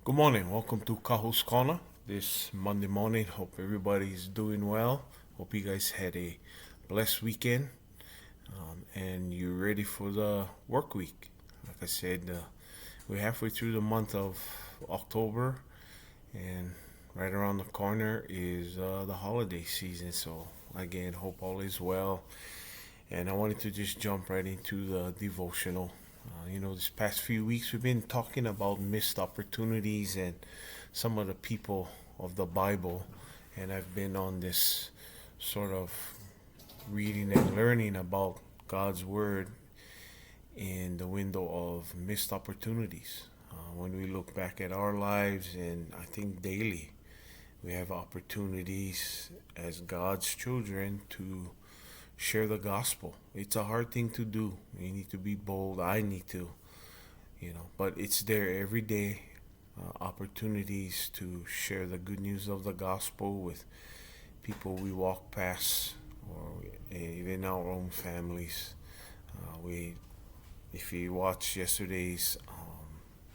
Good morning. Welcome to Kahu's Corner this Monday morning. Hope everybody's doing well. Hope you guys had a blessed weekend and you're ready for the work week. Like I said, we're halfway through the month of October, and right around the corner is the holiday season. So, again, hope all is well. And I wanted to just jump right into the devotional. This past few weeks we've been talking about missed opportunities and some of the people of the Bible, and I've been on this sort of reading and learning about God's Word in the window of missed opportunities. When we look back at our lives, and I think daily, we have opportunities as God's children to share the gospel. It's a hard thing to do. You need to be bold. I need to, but it's there every day. Opportunities to share the good news of the gospel with people we walk past, or even our own families. If you watched yesterday's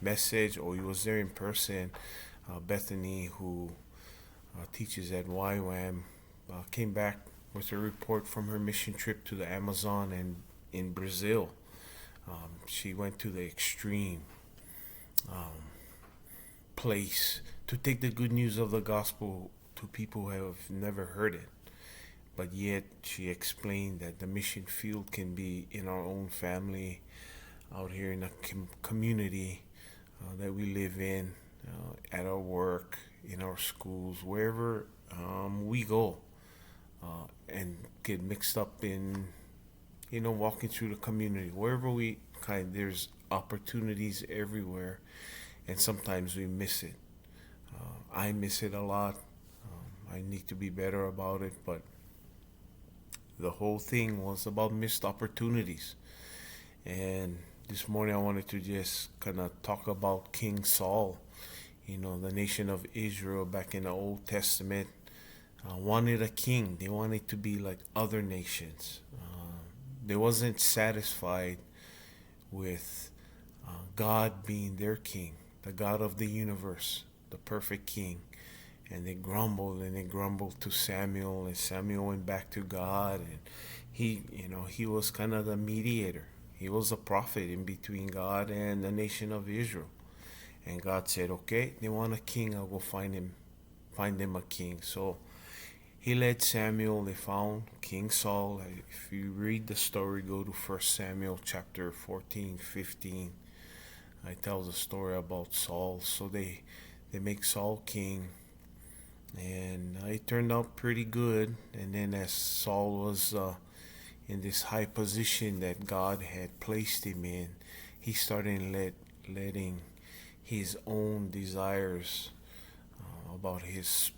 message, or you was there in person, Bethany, who teaches at YWAM, came back with a report from her mission trip to the Amazon and in Brazil. She went to the extreme place to take the good news of the gospel to people who have never heard it. But yet, she explained that the mission field can be in our own family, out here in the community that we live in, at our work, in our schools, wherever we go, and get mixed up in, walking through the community. Wherever there's opportunities everywhere, and sometimes we miss it. I miss it a lot. I need to be better about it, but the whole thing was about missed opportunities. And this morning I wanted to just kind of talk about King Saul. The nation of Israel back in the Old Testament wanted a king. They wanted to be like other nations. They wasn't satisfied with God being their king, the God of the universe, the perfect king. And they grumbled to Samuel, and Samuel went back to God, and he was kind of the mediator. He was a prophet in between God and the nation of Israel. And God said, okay, they want a king, I'll go find them a king. So he led Samuel. They found King Saul. If you read the story, go to 1 Samuel chapter 14, 15. It tells a story about Saul. So they make Saul king, and it turned out pretty good. And then as Saul was in this high position that God had placed him in, he started letting his own desires about his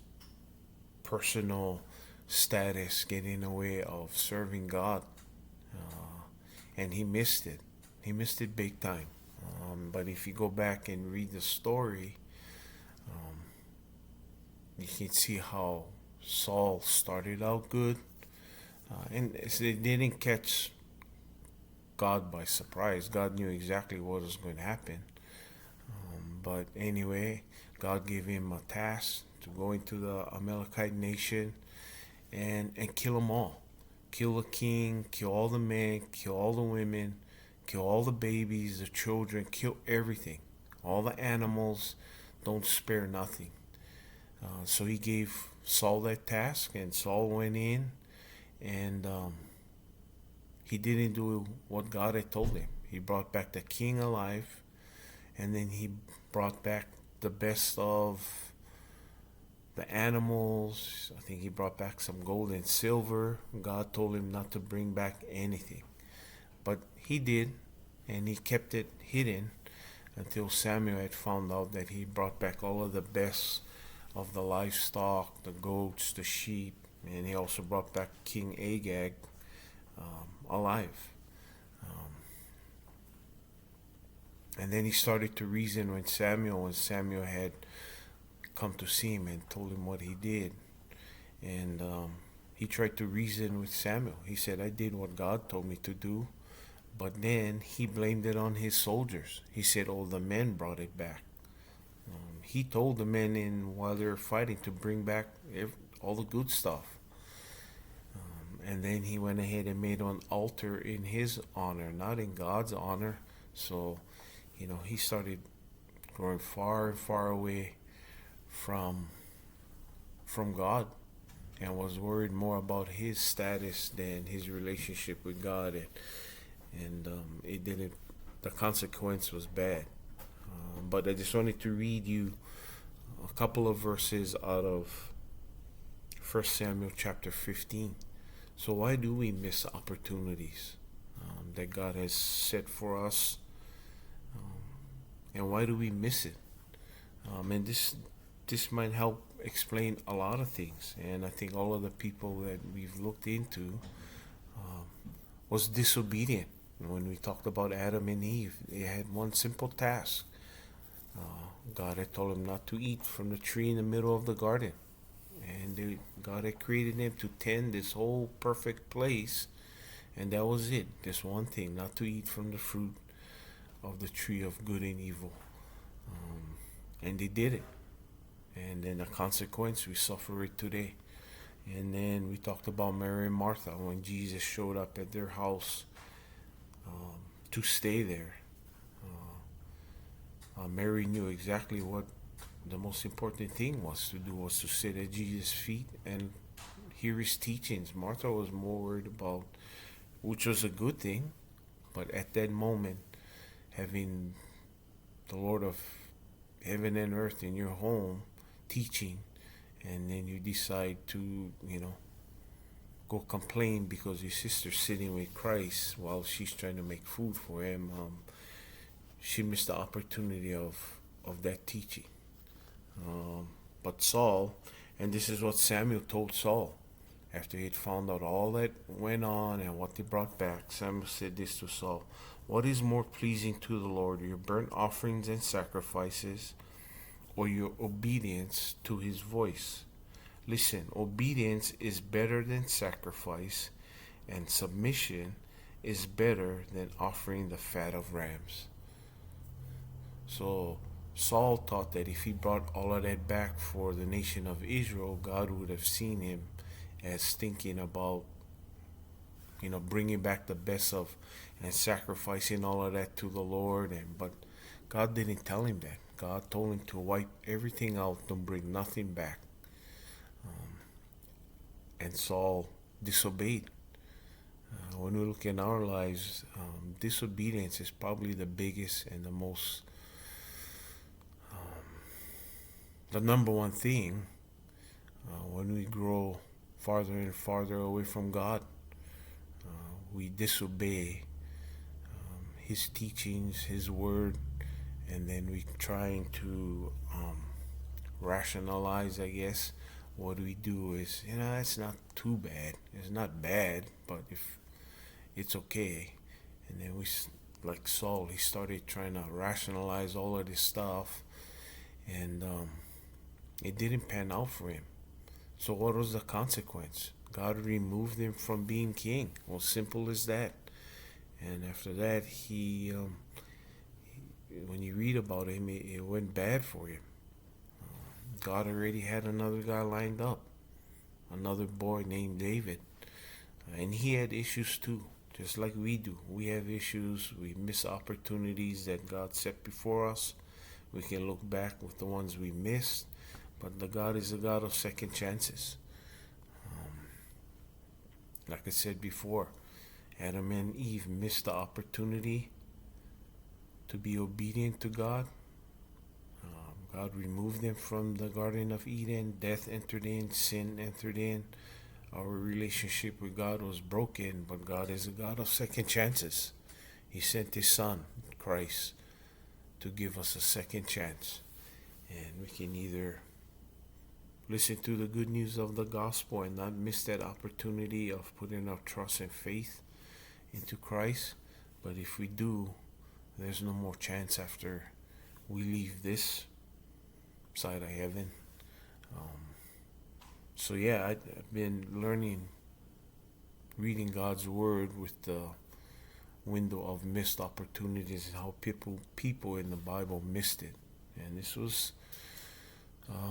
personal status get in the way of serving God, and he missed it. He missed it big time. But if you go back and read the story, you can see how Saul started out good, and it didn't catch God by surprise. God knew exactly what was going to happen. But anyway, God gave him a task to go into the Amalekite nation and kill them all. Kill the king, kill all the men, kill all the women, kill all the babies, the children, kill everything. All the animals, don't spare nothing. So he gave Saul that task, and Saul went in, and he didn't do what God had told him. He brought back the king alive, and then he brought back the best of the animals. I think he brought back some gold and silver. God told him not to bring back anything, but he did, and he kept it hidden until Samuel had found out that he brought back all of the best of the livestock, the goats, the sheep, and he also brought back King Agag alive. And then he started to reason when Samuel had come to see him and told him what he did. And he tried to reason with Samuel. He said, I did what God told me to do. But then he blamed it on his soldiers. He said, oh, the men brought it back. he told the men in while they were fighting to bring back all the good stuff. And then he went ahead and made an altar in his honor, not in God's honor. So, he started growing far and far away from God, and was worried more about his status than his relationship with God, and it didn't. The consequence was bad. But I just wanted to read you a couple of verses out of 1 Samuel chapter 15. So why do we miss opportunities that God has set for us, and why do we miss it? And this might help explain a lot of things. And I think all of the people that we've looked into was disobedient. When we talked about Adam and Eve, they had one simple task. God had told them not to eat from the tree in the middle of the garden. And God had created them to tend this whole perfect place. And that was it. This one thing, not to eat from the fruit of the tree of good and evil. And they did it. And then the consequence, we suffer it today. And then we talked about Mary and Martha when Jesus showed up at their house to stay there. Mary knew exactly what the most important thing was to do, was to sit at Jesus' feet and hear his teachings. Martha was more worried about, which was a good thing, but at that moment, having the Lord of heaven and earth in your home teaching, and then you decide to, go complain because your sister's sitting with Christ while she's trying to make food for him, she missed the opportunity of that teaching. But Saul, and this is what Samuel told Saul after he'd found out all that went on and what they brought back. Samuel said this to Saul: "What is more pleasing to the Lord, your burnt offerings and sacrifices, or your obedience to his voice? Listen, obedience is better than sacrifice, and submission is better than offering the fat of rams." So Saul thought that if he brought all of that back for the nation of Israel, God would have seen him as thinking about, bringing back the best of and sacrificing all of that to the Lord. But God didn't tell him that. God told him to wipe everything out, don't bring nothing back. And Saul disobeyed. When we look in our lives, disobedience is probably the biggest and the number one thing when we grow farther and farther away from God. We disobey his teachings, his word, and then we trying to rationalize, I guess. What we do is, it's not too bad. It's not bad, but if it's okay. And then like Saul, he started trying to rationalize all of this stuff, and it didn't pan out for him. So what was the consequence? God removed him from being king. Well, simple as that. And after that, when you read about him, it went bad for him. God already had another guy lined up, another boy named David. And he had issues too, just like we do. We have issues. We miss opportunities that God set before us. We can look back with the ones we missed. But the God is a God of second chances. Like I said before, Adam and Eve missed the opportunity to be obedient to God. God removed them from the Garden of Eden. Death entered in, sin entered in. Our relationship with God was broken, but God is a God of second chances. He sent his Son, Christ, to give us a second chance. And we can either listen to the good news of the gospel and not miss that opportunity of putting our trust and faith into Christ. But if we do, there's no more chance after we leave this side of heaven. So yeah, I've been reading God's word with the window of missed opportunities and how people in the Bible missed it. And this was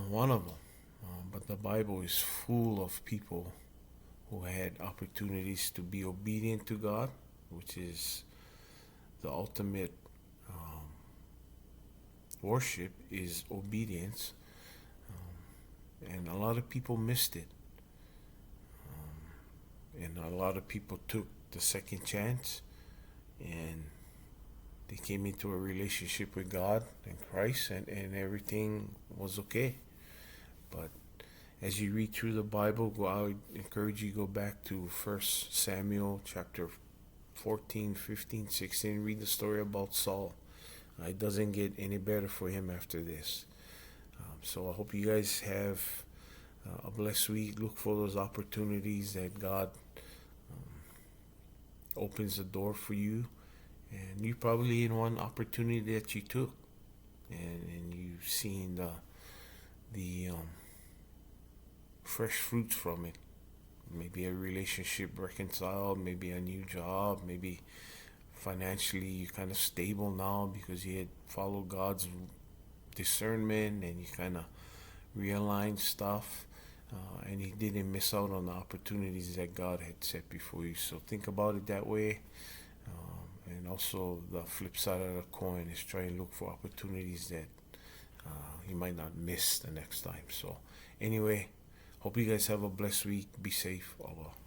one of them. But the Bible is full of people who had opportunities to be obedient to God, which is the ultimate um, worship is obedience. And a lot of people missed it. And a lot of people took the second chance and they came into a relationship with God and Christ, and everything was okay. But as you read through the Bible, I would encourage you to go back to 1 Samuel chapter 14, 15, 16. Read the story about Saul. It doesn't get any better for him after this. So I hope you guys have a blessed week. Look for those opportunities that God opens the door for you. And you probably in one opportunity that you took, and you've seen the fresh fruits from it. Maybe a relationship reconciled, maybe a new job, maybe financially you're kind of stable now because you had followed God's discernment and you kind of realigned stuff. And you didn't miss out on the opportunities that God had set before you. So think about it that way. And also the flip side of the coin is try and look for opportunities that you might not miss the next time. So anyway, hope you guys have a blessed week. Be safe. Bye-bye.